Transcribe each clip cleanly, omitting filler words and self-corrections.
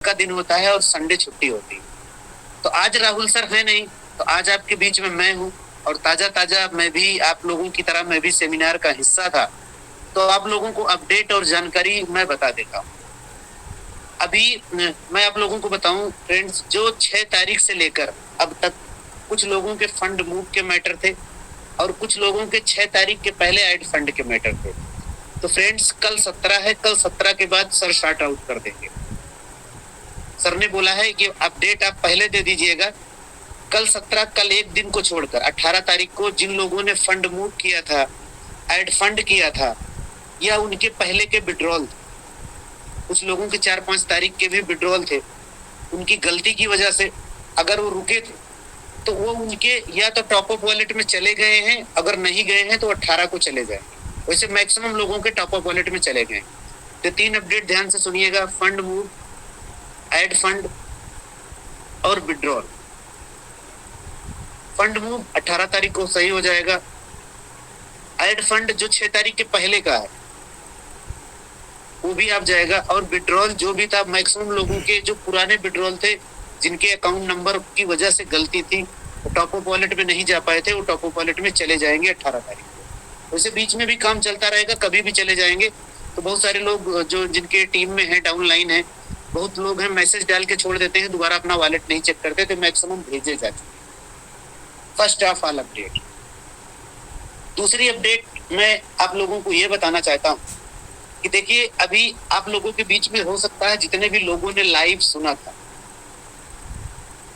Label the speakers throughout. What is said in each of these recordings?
Speaker 1: का दिन होता है और संडे छुट्टी होती है। तो आज राहुल सर है नहीं, तो आज आपके बीच में मैं हूँ और ताजा ताजा मैं भी आप लोगों की तरह मैं भी सेमिनार का हिस्सा था, तो आप लोगों को अपडेट और जानकारी मैं बता देता हूँ। अभी मैं आप लोगों को बताऊं फ्रेंड्स, जो 6 तारीख से लेकर अब तक कुछ लोगों के फंड मूव के मैटर थे और कुछ लोगों के 6 तारीख के पहले ऐड फंड के मैटर थे। तो फ्रेंड्स कल 17 है, कल 17 के बाद सर शार्ट आउट कर देंगे। सर ने बोला है कि अपडेट आप पहले दे दीजिएगा। कल 17, कल एक दिन को छोड़कर 18 तारीख को जिन लोगों ने फंड मूव किया था, ऐड फंड किया था, या उनके पहले के विड्रॉल, कुछ लोगों के 4-5 तारीख के भी विड्रॉल थे, उनकी गलती की वजह से अगर वो रुके तो वो उनके या तो टॉप अप वॉलेट में चले गए हैं, अगर नहीं गए हैं तो 18 को चले जाएंगे। वैसे मैक्सिमम लोगों के टॉप अप वॉलेट में चले गए। तो 3 अपडेट ध्यान से सुनिएगा, फंड मूव, ऐड फंड और विड्रॉल। फंड मूव 18 तारीख को सही हो जाएगा। ऐड फंड जो 6 तारीख के पहले का है वो भी आप जाएगा, और विड्रॉल जो भी था, मैक्सिमम लोगों के जो पुराने विड्रॉल थे जिनके अकाउंट नंबर की वजह से गलती थी, वो टॉप अप वॉलेट में नहीं जा पाए थे, वो टॉप अप वॉलेट में चले जाएंगे 18 तारीख को। वैसे बीच में भी काम चलता रहेगा, कभी भी चले जाएंगे। तो बहुत सारे लोग जो जिनके टीम में है, डाउनलाइन है, बहुत लोग हैं, मैसेज डाल के छोड़ देते हैं, दोबारा अपना वॉलेट नहीं चेक करते, तो मैक्सिमम भेजे जा चुके। First of all update. दूसरी अपडेट मैं आप लोगों को ये बताना चाहता हूँ कि देखिए, अभी आप लोगों के बीच में हो सकता है जितने भी लोगों ने लाइव सुना था,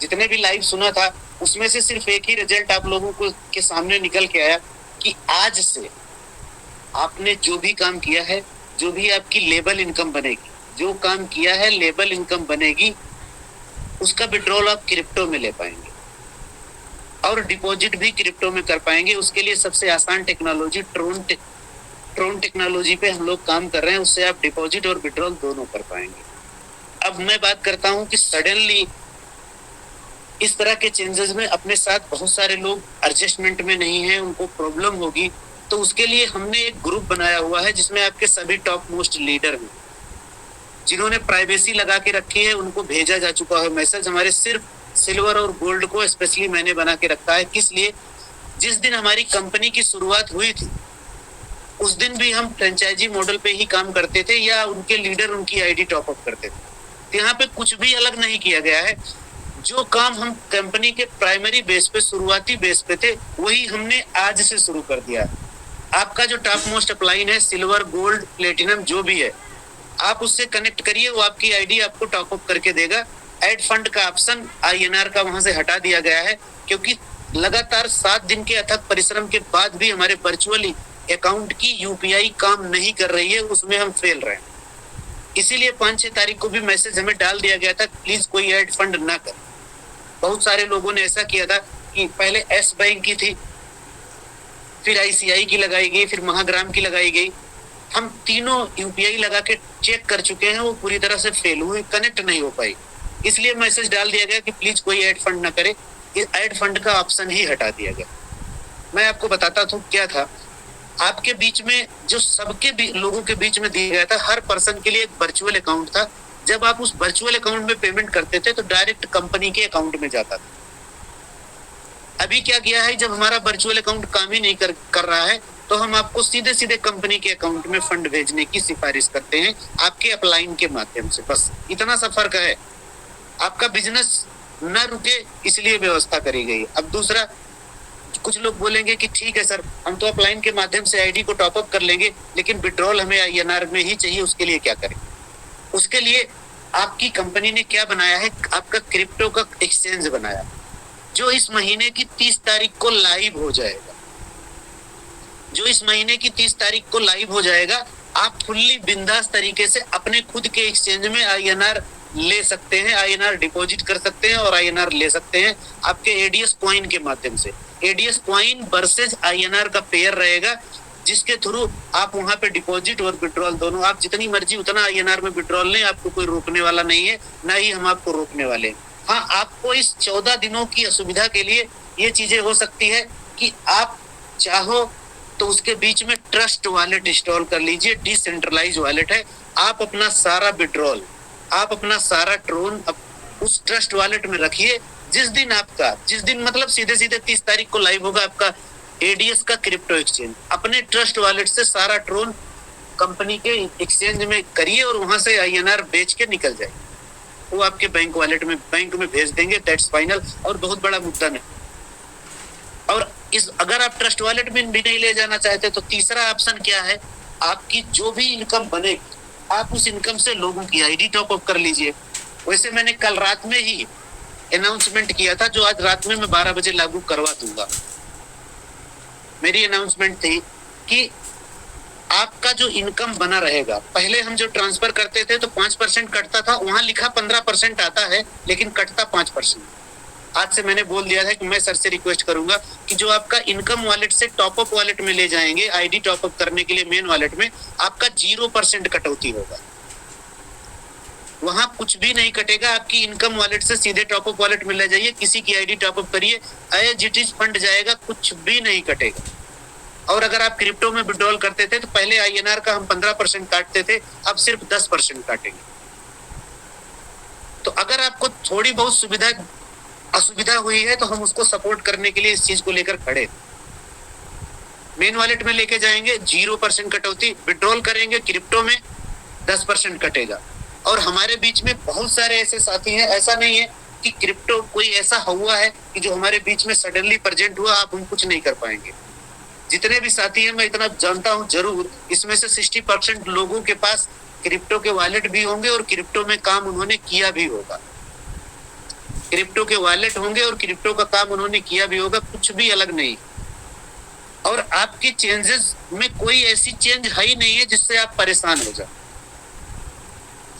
Speaker 1: जितने भी लाइव सुना था, उसमें से सिर्फ एक ही रिजल्ट आप लोगों को के सामने निकल के आया कि आज से आपने जो भी काम किया है, जो भी आपकी लेबल इनकम बनेगी, जो काम किया है लेबल इनकम बनेगी, उसका विड्रॉल आप क्रिप्टो में ले पाएंगे और डिपॉजिट भी क्रिप्टो में कर पाएंगे। उसके लिए सबसे आसान टेक्नोलॉजी ट्रोन टेक्नोलॉजी पे हम लोग काम कर रहे हैं, उससे आप डिपॉजिट और विड्रॉल दोनों कर पाएंगे। अब मैं बात करता हूं कि सडनली इस तरह के चेंजेस में अपने साथ बहुत सारे लोग एडजस्टमेंट में नहीं है, उनको प्रॉब्लम होगी, तो उसके लिए हमने एक ग्रुप बनाया हुआ है जिसमें आपके सभी टॉप मोस्ट लीडर हैं, जिन्होंने प्राइवेसी लगा के रखी है, उनको भेजा जा चुका है मैसेज। हमारे सिर्फ सिल्वर और गोल्ड को स्पेशली मैंने बना के रखा है, किस लिए? जिस दिन हमारी कंपनी की शुरुआत हुई थी उस दिन भी हम फ्रेंचाइजी मॉडल पे ही काम करते थे, या उनके लीडर उनकी आईडी टॉप अप करते थे। तो यहाँ पे कुछ भी अलग नहीं किया गया है। जो काम हम कंपनी के प्राइमरी बेस पे, शुरुआती बेस पे थे, वही हमने आज से शुरू कर दिया। आपका जो टॉप मोस्ट अपलाइन है, सिल्वर, गोल्ड, प्लेटिनम जो भी है, आप उससे कनेक्ट करिए, वो आपकी आईडी आपको टॉप अप करके देगा। ऐड फंड का ऑप्शन INR का वहां से हटा दिया गया है, क्योंकि लगातार 7 दिन के अथक परिश्रम के बाद भी हमारे वर्चुअली अकाउंट की UPI काम नहीं कर रही है, उसमें हम फेल रहे हैं। इसीलिए 5-6 तारीख को भी मैसेज हमें डाल दिया गया था, प्लीज कोई ऐड फंड ना कर। बहुत सारे लोगों ने ऐसा किया था कि पहले S बैंक की थी, फिर ICI की लगाई गई, फिर महाग्राम की लगाई गई। हम तीनों UPI लगा के चेक कर चुके हैं, वो पूरी तरह से फेल हुई, कनेक्ट नहीं हो पाई। इसलिए मैसेज डाल दिया गया कि प्लीज कोई ऐड फंड ना करे, ऐड फंड का ऑप्शन ही हटा दिया गया। मैं आपको बताता था क्या था, आपके बीच में जो सबके लोगों के बीच में दिया गया था, हर पर्सन के लिए एक वर्चुअल अकाउंट था। जब आप उस वर्चुअल अकाउंट में पेमेंट करते थे तो डायरेक्ट कंपनी के अकाउंट में जाता था। अभी क्या किया है, जब हमारा वर्चुअल अकाउंट काम ही नहीं कर रहा है, तो हम आपको सीधे सीधे कंपनी के अकाउंट में फंड भेजने की सिफारिश करते हैं, आपके अपलाइन के माध्यम से। बस इतना सा फर्क है। आपका बिजनेस न रुके इसलिए व्यवस्था करी गई। अब दूसरा, कुछ लोग बोलेंगे कि ठीक है सर, हम तो अपलाइन के माध्यम से आईडी को टॉप अप कर लेंगे, लेकिन विड्रॉल हमें INR में ही चाहिए, उसके लिए क्या करें? उसके लिए आपकी कंपनी ने क्या बनाया है, आपका क्रिप्टो का एक्सचेंज बनाया, जो इस महीने की 30 तारीख को लाइव हो जाएगा। जो इस महीने की 30 तारीख को लाइव हो जाएगा। आप फुल्ली बिंदास तरीके से अपने खुद के एक्सचेंज में INR ले सकते हैं, INR डिपॉजिट कर सकते हैं और INR ले सकते हैं आपके ADS कॉइन के माध्यम से। ADS कॉइन वर्सेज INR का पेयर रहेगा, जिसके थ्रू आप वहां पे डिपॉजिट और विड्रॉल दोनों, आप जितनी मर्जी उतना INR में विड्रॉल लें, आपको कोई रोकने वाला नहीं है, ना ही हम आपको रोकने वाले हैं। हाँ, आपको इस 14 दिनों की असुविधा के लिए ये चीजें हो सकती है कि आप चाहो तो उसके बीच में ट्रस्ट वॉलेट इंस्टॉल कर लीजिए, डिसेंट्रलाइज वॉलेट है। आप अपना सारा विड्रॉल आप अपना सारा ट्रोन उस ट्रस्ट वॉलेट में रखिए। जिस दिन मतलब सीधे सीधे 30 तारीख को लाइव होगा आपका एडीएस का क्रिप्टो एक्सचेंज, अपने ट्रस्ट वॉलेट से सारा ट्रोन कंपनी के एक्सचेंज में करिए और वहां से आईएनआर बेच के निकल जाए, वो आपके बैंक वॉलेट में बैंक में भेज देंगे, दैट्स फाइनल। और बहुत बड़ा मुद्दा नहीं। और अगर आप ट्रस्ट वॉलेट में भी नहीं ले जाना चाहते तो तीसरा ऑप्शन क्या है, आपकी जो भी इनकम बनेगी आप उस इनकम से लोगों की आईडी टॉप अप कर लीजिए। वैसे मैंने कल रात में ही अनाउंसमेंट किया था, जो आज रात में मैं 12 बजे लागू करवा दूंगा। मेरी अनाउंसमेंट थी कि आपका जो इनकम बना रहेगा, पहले हम जो ट्रांसफर करते थे तो 5% कटता था, वहां लिखा 15% आता है लेकिन कटता 5%। आज से मैंने बोल दिया था कि मैं सर से रिक्वेस्ट करूंगा कि जो आपका इनकम वॉलेट से टॉप अप वॉलेट में ले जाएंगे आईडी टॉप अप करने के लिए मेन वॉलेट में, आपका 0% कटौती होगा। वहां कुछ भी नहीं कटेगा, आपकी इनकम वॉलेट से सीधे टॉप अप वॉलेट में ले जाइए, किसी की आईडी टॉप अप करिए, एज इट इज फंड जाएगा, कुछ भी नहीं कटेगा। और अगर आप क्रिप्टो में विड्रॉल करते थे तो पहले आईएनआर का हम 15% काटते थे, अब सिर्फ 10% काटेंगे। तो अगर आपको थोड़ी बहुत असुविधा हुई है तो हम उसको सपोर्ट करने के लिए इस चीज को लेकर खड़े। मेन वॉलेट में लेके जाएंगे 0% कटौती, विड्रॉल करेंगे क्रिप्टो में 10% कटेगा। और हमारे बीच में बहुत सारे ऐसे साथी हैं, ऐसा नहीं है कि क्रिप्टो कोई ऐसा हुआ है कि जो हमारे बीच में सडनली प्रेजेंट हुआ, आप हम कुछ नहीं कर पाएंगे। जितने भी साथी हैं मैं इतना जानता हूं जरूर, इसमें से 60% लोगों के पास क्रिप्टो के वॉलेट भी होंगे और क्रिप्टो में काम उन्होंने किया भी होगा। क्रिप्टो के वॉलेट होंगे और क्रिप्टो का काम उन्होंने किया भी होगा, कुछ भी अलग नहीं। और आपके चेंजेस में कोई ऐसी चेंज है ही नहीं है जिससे आप परेशान हो जाए।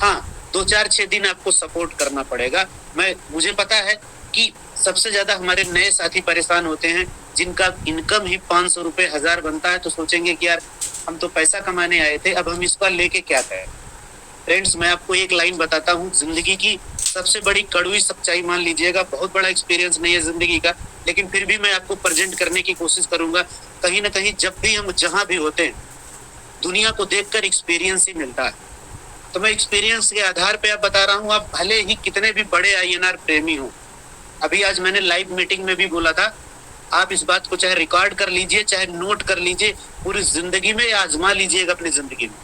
Speaker 1: हाँ, 2-4-6 दिन आपको सपोर्ट करना पड़ेगा। मुझे पता है कि सबसे ज्यादा हमारे नए साथी परेशान होते हैं, जिनका इनकम ही 500 रुपए 1000 बनता है, तो सोचेंगे कि यार हम तो पैसा कमाने आए थे, अब हम इसका लेके क्या करें। फ्रेंड्स, मैं आपको एक लाइन बताता हूँ, जिंदगी की सबसे बड़ी कड़वी सच्चाई मान लीजिएगा। बहुत बड़ा एक्सपीरियंस नहीं है जिंदगी का, लेकिन फिर भी मैं आपको प्रेजेंट करने की कोशिश करूंगा। कहीं ना कहीं जब भी हम जहां भी होते हैं, दुनिया को देखकर एक्सपीरियंस ही मिलता है। तो मैं एक्सपीरियंस के आधार पे आप बता रहा हूँ, आप भले ही कितने भी बड़े आईएनआर प्रेमी हो। अभी आज मैंने लाइव मीटिंग में भी बोला था, आप इस बात को चाहे रिकॉर्ड कर लीजिए, चाहे नोट कर लीजिए, पूरी जिंदगी में आजमा लीजिएगा अपनी जिंदगी में।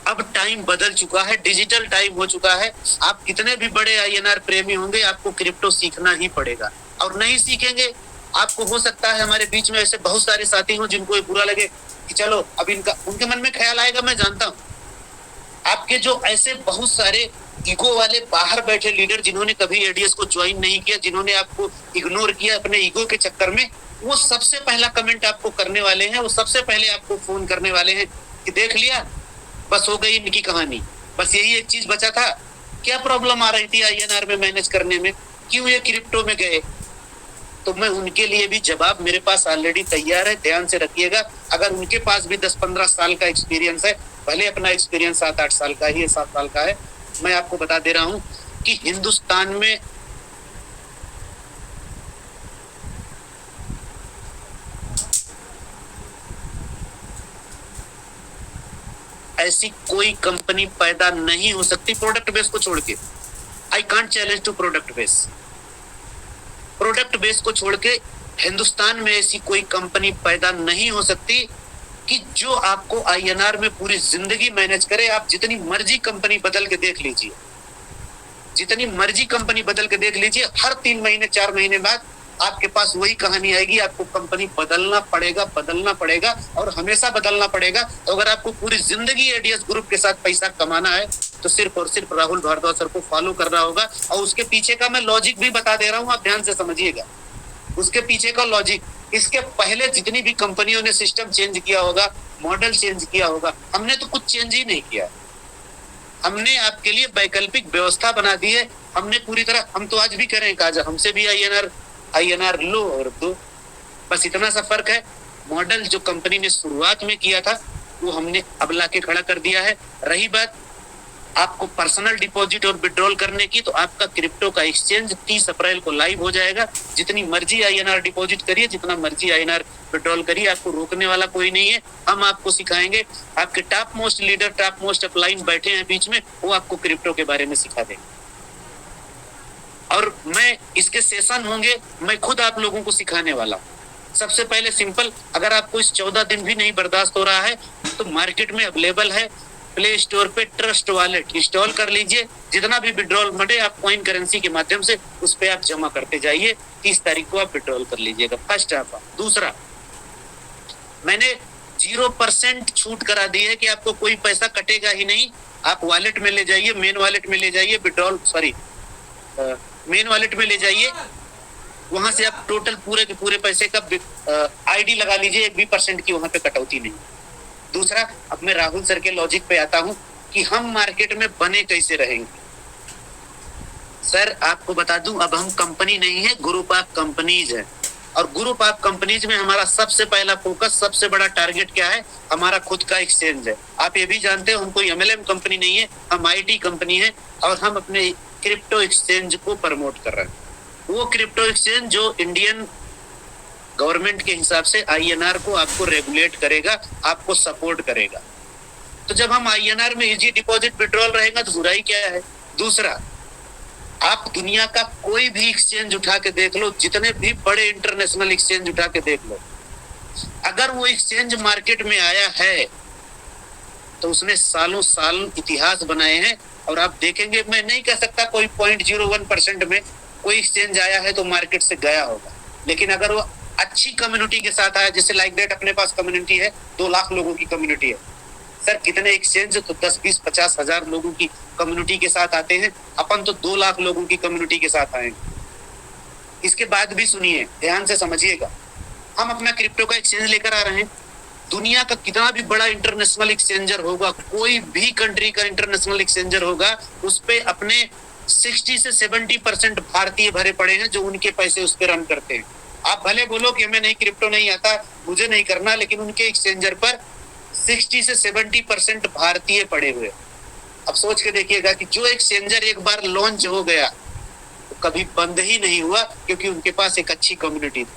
Speaker 1: अब टाइम बदल चुका है, डिजिटल टाइम हो चुका है। आप कितने भी बड़े आईएनआर प्रेमी होंगे, आपको क्रिप्टो सीखना ही पड़ेगा। और नहीं सीखेंगे, आपको हो सकता है हमारे बीच में ऐसे बहुत सारे साथी हों जिनको ये बुरा लगे कि चलो अब उनके मन में ख्याल आएगा, मैं जानता हूँ। आपके जो ऐसे बहुत सारे ईगो वाले बाहर बैठे लीडर, जिन्होंने कभी एडीएस को ज्वाइन नहीं किया, जिन्होंने आपको इग्नोर किया अपने ईगो के चक्कर में, वो सबसे पहला कमेंट आपको करने वाले हैं, वो सबसे पहले आपको फोन करने वाले हैं कि देख लिया, बस हो गई इनकी कहानी, बस यही एक चीज बचा था। क्या प्रॉब्लम आ रही थी आईएनआर में मैनेज करने में, क्यों ये क्रिप्टो में गए? तो मैं उनके लिए भी जवाब मेरे पास ऑलरेडी तैयार है, ध्यान से रखिएगा। अगर उनके पास भी 10-15 साल का एक्सपीरियंस है, भले अपना एक्सपीरियंस 7-8 साल का ही है, 7 साल का है, मैं आपको बता दे रहा हूं कि हिंदुस्तान में ऐसी कोई कंपनी पैदा नहीं हो सकती प्रोडक्ट बेस को छोड़ के। I can't challenge to product base. Product base को छोड़ के हिंदुस्तान में ऐसी कोई कंपनी पैदा नहीं हो सकती कि जो आपको आईएनआर में पूरी जिंदगी मैनेज करे। आप जितनी मर्जी कंपनी बदल के देख लीजिए, जितनी मर्जी कंपनी बदल के देख लीजिए, हर 3 महीने 4 महीने बाद आपके पास वही कहानी आएगी। आपको कंपनी बदलना पड़ेगा और हमेशा बदलना पड़ेगा। तो अगर आपको पूरी जिंदगी एडीएस ग्रुप के साथ पैसा कमाना है तो सिर्फ और सिर्फ राहुल भारद्वाज सर को फॉलो करना होगा। और उसके पीछे का मैं लॉजिक भी बता दे रहा हूँ, आप ध्यान से समझिएगा उसके पीछे का लॉजिक। इसके पहले जितनी भी कंपनियों ने सिस्टम चेंज किया होगा, मॉडल चेंज किया होगा, हमने तो कुछ चेंज ही नहीं किया। हमने आपके लिए वैकल्पिक व्यवस्था बना दी है। हमने पूरी तरह, हम तो आज भी कह रहे हैं काजा, हमसे भी आईएनआर लो और दो, बस इतना सा फर्क है। मॉडल जो कंपनी ने शुरुआत में किया था वो हमने अब लाके खड़ा कर दिया है। रही बात आपको पर्सनल डिपॉजिट और विड्रॉल करने की, तो आपका क्रिप्टो का एक्सचेंज 30 अप्रैल को लाइव हो जाएगा। जितनी मर्जी आईएनआर डिपॉजिट करिए, जितना मर्जी आईएनआर विड्रॉल करिए, आपको रोकने वाला कोई नहीं है। हम आपको सिखाएंगे, आपके top most leader, top most upline बैठे हैं बीच में, वो आपको क्रिप्टो के बारे में सिखा देंगे। और मैं इसके सेशन होंगे, मैं खुद आप लोगों को सिखाने वाला हूँ। सबसे पहले सिंपल, अगर आपको इस 14 दिन भी नहीं बर्दाश्त हो रहा है तो मार्केट में अवेलेबल है, प्ले स्टोर पे ट्रस्ट वॉलेट इंस्टॉल कर लीजिए। जितना भी विड्रॉल मटे आप कॉइन करेंसी के माध्यम से उस पे आप जमा करते जाइए। 30 तारीख को आप विड्रॉल कर लीजिएगा, फर्स्ट आप। दूसरा, मैंने 0% छूट करा दी है कि आपको कोई पैसा कटेगा ही नहीं। आप वॉलेट में ले जाइए, मेन वॉलेट में ले जाइए, विड्रॉल मेन वॉलेट में ले जाइए, वहां से आप टोटल पूरे के पूरे पैसे का आईडी लगा लीजिए, 1% की वहां पे कटौती नहीं। दूसरा, अब मैं राहुल सर के लॉजिक पे आता हूं कि हम मार्केट में बने कैसे रहेंगे। सर आपको बता दूं, अब हम कंपनी नहीं है, ग्रुप ऑफ कंपनीज है। और ग्रुप ऑफ कंपनीज में हमारा सबसे पहला फोकस, सबसे बड़ा टारगेट क्या है? हमारा खुद का एक्सचेंज है। आप ये भी जानते हो हम कोई एमएलएम कंपनी नहीं है, हम आईटी कंपनी है और हम अपने क्रिप्टो एक्सचेंज को प्रमोट कर रहे हैं। वो क्रिप्टो एक्सचेंज जो इंडियन गवर्नमेंट के हिसाब से आईएनआर को आपको रेगुलेट करेगा, आपको सपोर्ट करेगा। तो जब हम आईएनआर में इजी डिपॉजिट विड्रॉल रहेगा तो बुराई क्या है? दूसरा, आप दुनिया का कोई भी एक्सचेंज उठा के देख लो, जितने भी बड़े इंटरनेशनल एक्सचेंज उठा के देख लो, अगर वो एक्सचेंज मार्केट में आया है तो उसने सालों साल इतिहास बनाए हैं। और आप देखेंगे, मैं नहीं कह सकता कोई 0.01% में कोई एक्सचेंज आया है तो मार्केट से गया होगा, लेकिन अगर वो अच्छी कम्युनिटी के साथ आया, जैसे लाइक दैट अपने पास कम्युनिटी है, 2 लाख लोगों की कम्युनिटी है। सर कितने एक्सचेंज तो 10, 20, 50 हजार लोगों की कम्युनिटी के साथ आते हैं, अपन तो 2 लाख लोगों की कम्युनिटी के साथ आएंगे। इसके बाद भी सुनिए, ध्यान से समझिएगा, हम अपना क्रिप्टो का एक्सचेंज लेकर आ रहे हैं। दुनिया का कितना भी बड़ा इंटरनेशनल एक्सचेंजर होगा, कोई भी कंट्री का इंटरनेशनल एक्सचेंजर होगा, उस पे अपने 60 से 70% भारतीय भरे पड़े हैं जो उनके पैसे उस पर रन करते हैं। आप भले बोलो कि हमें नहीं, क्रिप्टो नहीं आता, मुझे नहीं करना, लेकिन उनके एक्सचेंजर पर 60 से 70% भारतीय पड़े हुए। अब सोच के देखिएगा कि जो एक्सचेंजर एक बार लॉन्च हो गया तो कभी बंद ही नहीं हुआ, क्योंकि उनके पास एक अच्छी कम्युनिटी थी।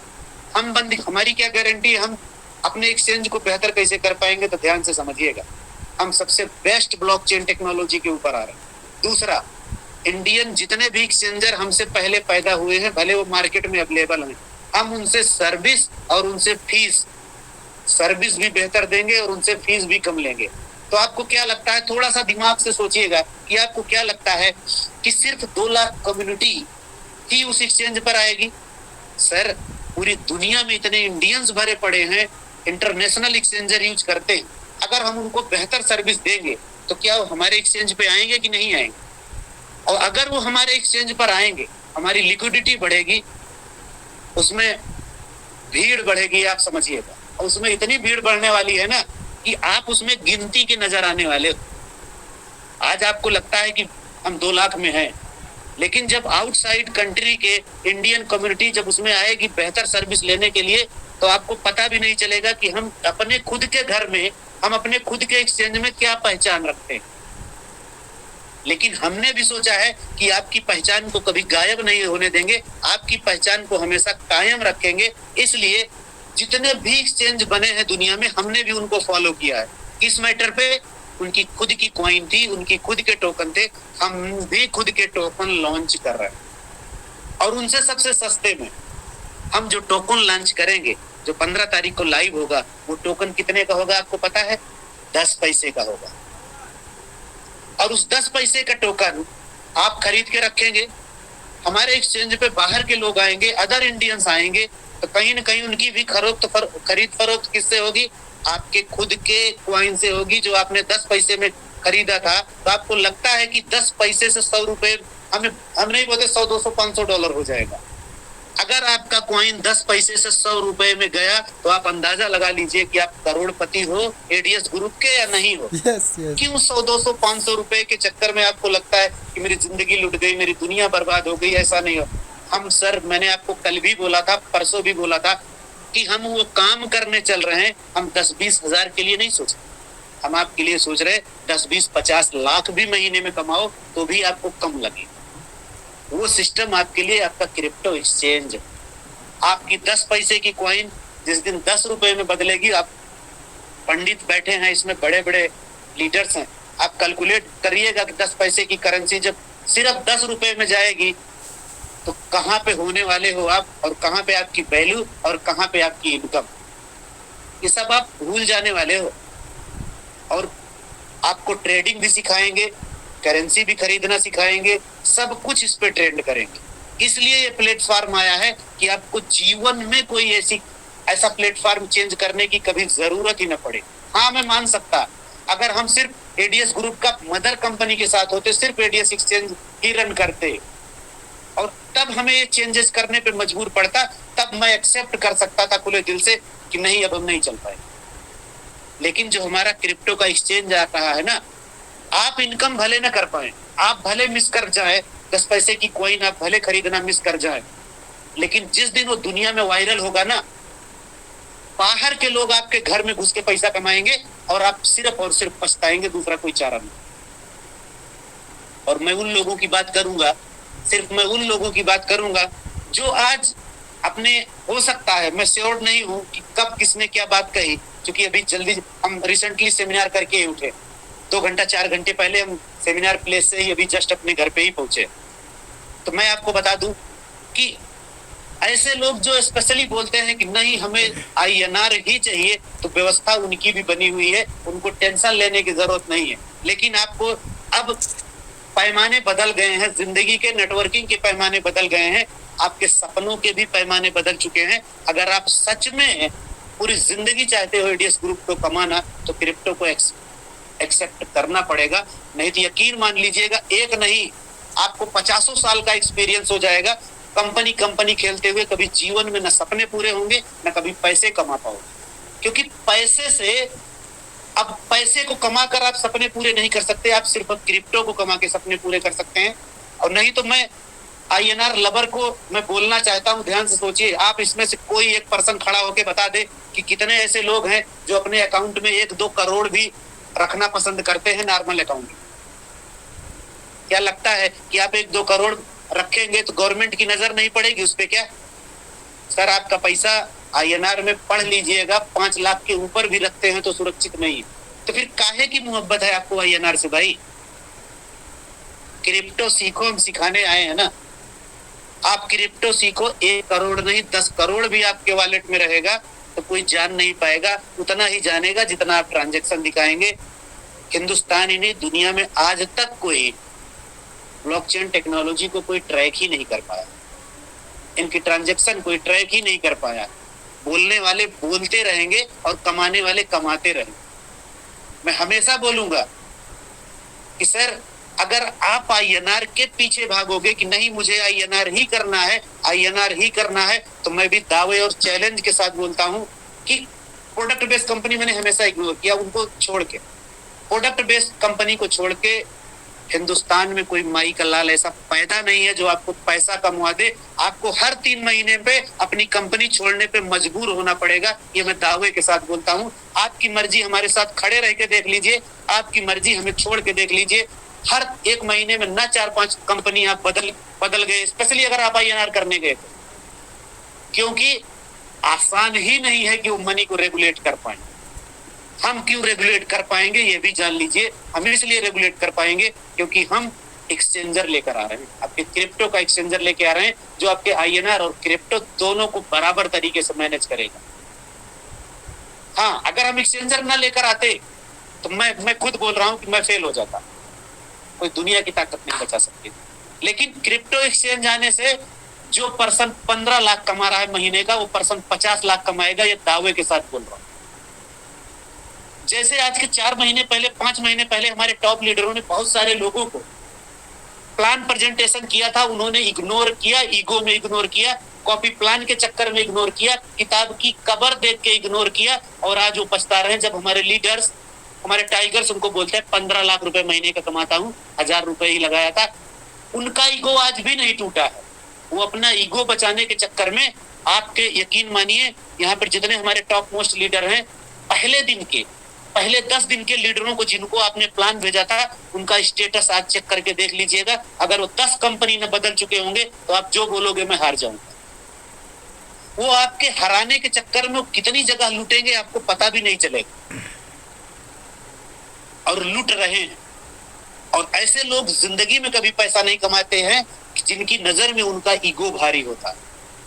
Speaker 1: हम बंद, हमारी क्या गारंटी, हम अपने एक्सचेंज को बेहतर कैसे कर पाएंगे? तो ध्यान से समझिएगा, हम सबसे बेस्ट ब्लॉकचेन टेक्नोलॉजी के ऊपर आ रहे हैं। दूसरा, इंडियन जितने भी एक्सचेंजर हमसे पहले पैदा हुए हैं, भले वो मार्केट में अवेलेबल हैं, हम उनसे सर्विस और उनसे फीस, सर्विस भी बेहतर देंगे और उनसे फीस भी कम लेंगे। तो आपको क्या लगता है, थोड़ा सा दिमाग से सोचिएगा कि आपको क्या लगता है कि सिर्फ 2 लाख कम्युनिटी ही उस एक्सचेंज पर आएगी? सर पूरी दुनिया में इतने इंडियंस भरे पड़े हैं, इंटरनेशनल एक्सचेंजर यूज करते हैं। अगर हम उनको बेहतर सर्विस देंगे तो क्या वो हमारे एक्सचेंज पे आएंगे कि नहीं आएंगे? और अगर वो हमारे एक्सचेंज पर आएंगे, हमारी लिक्विडिटी बढ़ेगी, उसमें भीड़ बढ़ेगी, आप समझिएगा। और उसमें इतनी भीड़ बढ़ने वाली है ना कि आप उसमें गिनती के नजर आने वाले हो। आज आपको लगता है कि हम 2 लाख में हैं, लेकिन जब आउटसाइड कंट्री के इंडियन कम्युनिटी जब उसमें आएगी बेहतर सर्विस लेने के लिए, तो आपको पता भी नहीं चलेगा कि हम अपने खुद के घर में, हम अपने खुद के एक्सचेंज में क्या पहचान रखते हैं। लेकिन हमने भी सोचा है कि आपकी पहचान को कभी गायब नहीं होने देंगे, आपकी पहचान को हमेशा कायम रखेंगे। इसलिए जितने भी एक्सचेंज बने हैं दुनिया में, हमने भी उनको फॉलो किया है। किस मैटर पे? उनकी खुद की कॉइन थी, उनकी खुद के टोकन थे, हम भी खुद के टोकन लॉन्च कर रहे हैं। और उनसे सबसे सस्ते में हम जो टोकन लॉन्च करेंगे, जो 15 तारीख को लाइव होगा, वो टोकन कितने का होगा आपको पता है? 10 पैसे का होगा। और उस 10 पैसे का टोकन आप खरीद के रखेंगे, हमारे एक्सचेंज पे बाहर के लोग आएंगे, अदर इंडियंस आएंगे, तो कहीं न कहीं उनकी भी खरीद फरोख्त किससे होगी? आपके खुद के कॉइन से होगी, जो आपने 10 पैसे में खरीदा था। तो आपको लगता है कि 10 पैसे से 100 रुपए, हम नहीं बोलते 100, 200, $500 हो जाएगा। अगर आपका कॉइन 10 पैसे से 100 रुपए में गया तो आप अंदाजा लगा लीजिए कि आप करोड़पति हो एडीएस ग्रुप के या नहीं हो। क्यों 100, 200, 500 रुपए के चक्कर में आपको लगता है कि मेरी जिंदगी लुट गई, मेरी दुनिया बर्बाद हो गई? ऐसा नहीं हो। हम सर, मैंने आपको कल भी बोला था, परसों भी बोला था कि हम वो काम करने चल रहे हैं। हम 10-20 हजार के लिए नहीं सोचे, हम आपके लिए सोच रहे 10, 20, 50 लाख भी महीने में कमाओ तो भी आपको कम लगे। वो सिस्टम आपके लिए आपका क्रिप्टो एक्सचेंज। आपकी 10 पैसे की कॉइन जिस दिन 10 रुपए में बदलेगी, आप पंडित बैठे हैं इसमें, बड़े बड़े लीडर्स हैं, आप कैलकुलेट करिएगा कि 10 पैसे की करेंसी जब सिर्फ 10 रुपए में जाएगी तो कहाँ पे होने वाले हो आप, और कहाँ पे आपकी वैल्यू और कहाँ पे आपकी इनकम, ये सब आप भूल जाने वाले हो। और आपको ट्रेडिंग भी सिखाएंगे, करेंसी भी खरीदना सिखाएंगे, सब कुछ इस पे ट्रेंड करेंगे। इसलिए ये प्लेटफॉर्म आया है कि आपको जीवन में कोई ऐसा प्लेटफॉर्म चेंज करने की कभी जरूरत ही न पड़े। हाँ, मैं मान सकता अगर हम सिर्फ एडीएस ग्रुप का मदर कंपनी के साथ होते, सिर्फ एडीएस एक्सचेंज ही रन करते, और तब हमें ये चेंजेस करने पे मजबूर पड़ता, तब मैं एक्सेप्ट कर सकता था खुले दिल से कि नहीं, अब हम नहीं चल पाए। लेकिन जो हमारा क्रिप्टो का एक्सचेंज आ रहा है ना, आप इनकम भले ना कर पाए, आप भले मिस कर जाए, 10 पैसे की कॉइन आप भले खरीदना मिस कर जाए, लेकिन जिस दिन वो दुनिया में वायरल होगा ना, बाहर के लोग आपके घर में घुस के पैसा कमाएंगे और आप सिर्फ और सिर्फ पछताएंगे, दूसरा कोई चारा नहीं। और मैं उन लोगों की बात करूंगा, सिर्फ मैं उन लोगों की बात करूंगा जो आज अपने, हो सकता है, मैं श्योर नहीं हूं कि कब किसने क्या बात कही, क्योंकि अभी जल्दी हम रिसेंटली सेमिनार करके ही उठे, 2 घंटा 4 घंटे पहले हम सेमिनार प्लेस से ही अभी जस्ट अपने घर पे ही पहुंचे। तो मैं आपको बता दूं कि ऐसे लोग जो स्पेशली बोलते हैं कि नहीं हमें आईएनआर ही चाहिए, तो व्यवस्था उनकी भी बनी हुई है, उनको टेंशन लेने की जरूरत नहीं है। लेकिन आपको अब पैमाने बदल गए हैं, जिंदगी के नेटवर्किंग के पैमाने बदल गए हैं, आपके सपनों के भी पैमाने बदल चुके हैं। अगर आप सच में पूरी जिंदगी चाहते हो एडीएस ग्रुप को कमाना, तो क्रिप्टो को एक्सेप्ट करना पड़ेगा। नहीं तो यकीन मान लीजिएगा, एक नहीं आपको 50 साल का एक्सपीरियंस हो जाएगा कंपनी खेलते हुए। कभी जीवन में न सपने पूरे होंगे, न कभी पैसे कमा पाओगे, क्योंकि पैसे से, अब पैसे को कमा कर आप सपने पूरे नहीं कर सकते, आप सिर्फ क्रिप्टो को कमा के सपने पूरे कर सकते हैं। और नहीं तो मैं आईएनआर लवर को मैं बोलना चाहता हूं, ध्यान से सोचिए, आप इसमें से कोई एक पर्सन खड़ा होकर बता दे कि कितने ऐसे लोग हैं जो अपने अकाउंट में 1-2 करोड़ भी रखना पसंद करते हैं नॉर्मल अकाउंट में। क्या लगता है कि आप 1-2 करोड़ रखेंगे तो गवर्नमेंट की नजर नहीं पड़ेगी उस पे? क्या सर, आपका पैसा आईएनआर में पढ़ लीजिएगा 5 लाख के ऊपर भी रखते हैं तो सुरक्षित नहीं है। तो फिर काहे की मोहब्बत है आपको आईएनआर से भाई? क्रिप्टो सीखो, हम सिखाने आए हैं ना। आप क्रिप्टो सीखो, 1 करोड़ नहीं 10 करोड़ भी आपके वॉलेट में रहेगा तो कोई जान नहीं पाएगा, उतना ही जानेगा जितना आप ट्रांजैक्शन दिखाएंगे। हिंदुस्तान ही नहीं, दुनिया में आज तक कोई ब्लॉकचेन टेक्नोलॉजी को कोई ट्रैक ही नहीं कर पाया, इनकी ट्रांजैक्शन कोई ट्रैक ही नहीं कर पाया। बोलने वाले बोलते रहेंगे और कमाने वाले कमाते रहेंगे। मैं हमेशा बोलूंगा कि सर, अगर आप आईएनआर के पीछे भागोगे कि नहीं मुझे आईएनआर ही करना है, आईएनआर ही करना है, तो मैं भी दावे और चैलेंज के साथ बोलता हूं कि प्रोडक्ट बेस्ड कंपनी मैंने हमेशा इग्नोर किया, उनको छोड़ के, प्रोडक्ट बेस्ड कंपनी को छोड़ के हिंदुस्तान में कोई माई का लाल ऐसा पैदा नहीं है जो आपको पैसा कमवा दे। आपको हर 3 महीने पे अपनी कंपनी छोड़ने पे मजबूर होना पड़ेगा, ये मैं दावे के साथ बोलता हूँ। आपकी मर्जी, हमारे साथ खड़े रह के देख लीजिए, आपकी मर्जी, हमें छोड़ के देख लीजिए। हर 1 महीने में ना 4-5 कंपनी आप बदल गए, स्पेशली अगर आप आईएनआर करने गए, क्योंकि आसान ही नहीं है कि वो मनी को रेगुलेट कर पाए। हम क्यों रेगुलेट कर पाएंगे ये भी जान लीजिए। हम इसलिए रेगुलेट कर पाएंगे क्योंकि हम एक्सचेंजर लेकर आ रहे हैं, आपके क्रिप्टो का एक्सचेंजर लेके आ रहे हैं जो आपके आईएनआर और क्रिप्टो दोनों को बराबर तरीके से मैनेज करेगा। हाँ, अगर हम एक्सचेंजर ना लेकर आते तो मैं खुद बोल रहा हूं कि मैं फेल हो जाता, कोई दुनिया की ताकत नहीं बचा सकती। लेकिन क्रिप्टो एक्सचेंज आने से जो पर्सन 15 लाख कमा रहा है महीने का, वो पर्सन 50 लाख कमाएगा, ये दावे के साथ बोल रहा हूं। जैसे आज के 4 महीने पहले, 5 महीने पहले हमारे टॉप लीडरों ने बहुत सारे लोगों को प्लान प्रेजेंटेशन किया था, उन्होंने इग्नोर किया, ईगो में इग्नोर किया, कॉपी प्लान के चक्कर में इग्नोर किया, किताब की कवर देख के इग्नोर किया, और आज वो पछता रहे हैं। जब हमारे लीडर्स, हमारे टाइगर्स उनको बोलते हैं 15 लाख रुपए महीने का कमाता हूँ, 1000 रुपए ही लगाया था, उनका ईगो आज भी नहीं टूटा है। वो अपना ईगो बचाने के चक्कर में, आपके यकीन मानिए, यहाँ पर जितने हमारे टॉप मोस्ट लीडर हैं, पहले दिन के पहले 10 दिन के लीडरों को जिनको आपने प्लान भेजा था उनका स्टेटस आज चेक करके देख लीजिएगा। अगर वो 10 कंपनी में बदल चुके होंगे तो आप जो बोलोगे मैं हार जाऊंगा। वो आपके हराने के चक्कर में कितनी जगह लूटेंगे आपको पता भी नहीं चलेगा, और लूट रहे हैं। और ऐसे लोग जिंदगी में कभी पैसा नहीं कमाते हैं जिनकी नजर में उनका ईगो भारी होता है।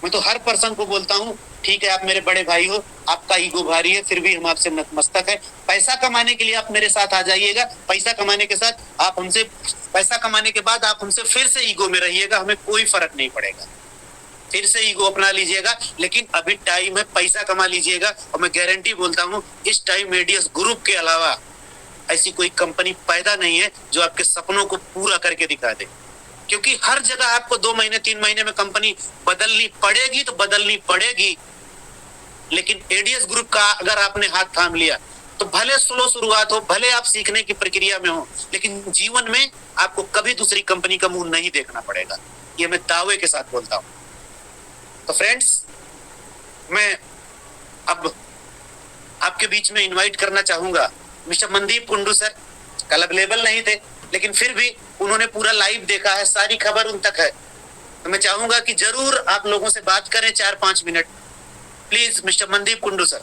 Speaker 1: मैं तो हर पर्सन को बोलता हूँ, ठीक है आप मेरे बड़े भाई हो, आपका ईगो भारी है, फिर भी हम आपसे नतमस्तक है। पैसा कमाने के लिए आप मेरे साथ आ जाइएगा, पैसा कमाने के साथ आप हमसे, पैसा कमाने के बाद आप हमसे फिर से ईगो में रहिएगा, हमें कोई फर्क नहीं पड़ेगा। फिर से ईगो अपना लीजिएगा, लेकिन अभी टाइम है, पैसा कमा लीजिएगा। और मैं गारंटी बोलता हूँ इस टाइम एडीएस ग्रुप के अलावा ऐसी कोई कंपनी पैदा नहीं है जो आपके सपनों को पूरा करके दिखा दे। क्योंकि हर जगह आपको 2 महीने 3 महीने में कंपनी बदलनी पड़ेगी तो बदलनी पड़ेगी, लेकिन एडीएस ग्रुप का अगर आपने हाथ थाम लिया तो भले स्लो शुरुआत हो, भले आप सीखने की प्रक्रिया में हो, लेकिन जीवन में आपको कभी दूसरी कंपनी का मुंह नहीं देखना पड़ेगा। ये मैं दावे के साथ बोलता हूं। तो फ्रेंड्स, मैं अब आपके बीच में इनवाइट करना चाहूंगा मिस्टर मनदीप कुंडू सर। कल अवेलेबल नहीं थे, लेकिन फिर भी उन्होंने पूरा लाइव देखा है, सारी खबर उन तक है। तो मैं चाहूंगा कि जरूर आप लोगों से बात करें 4-5 minute. Please mister Mandeep Kundu sir.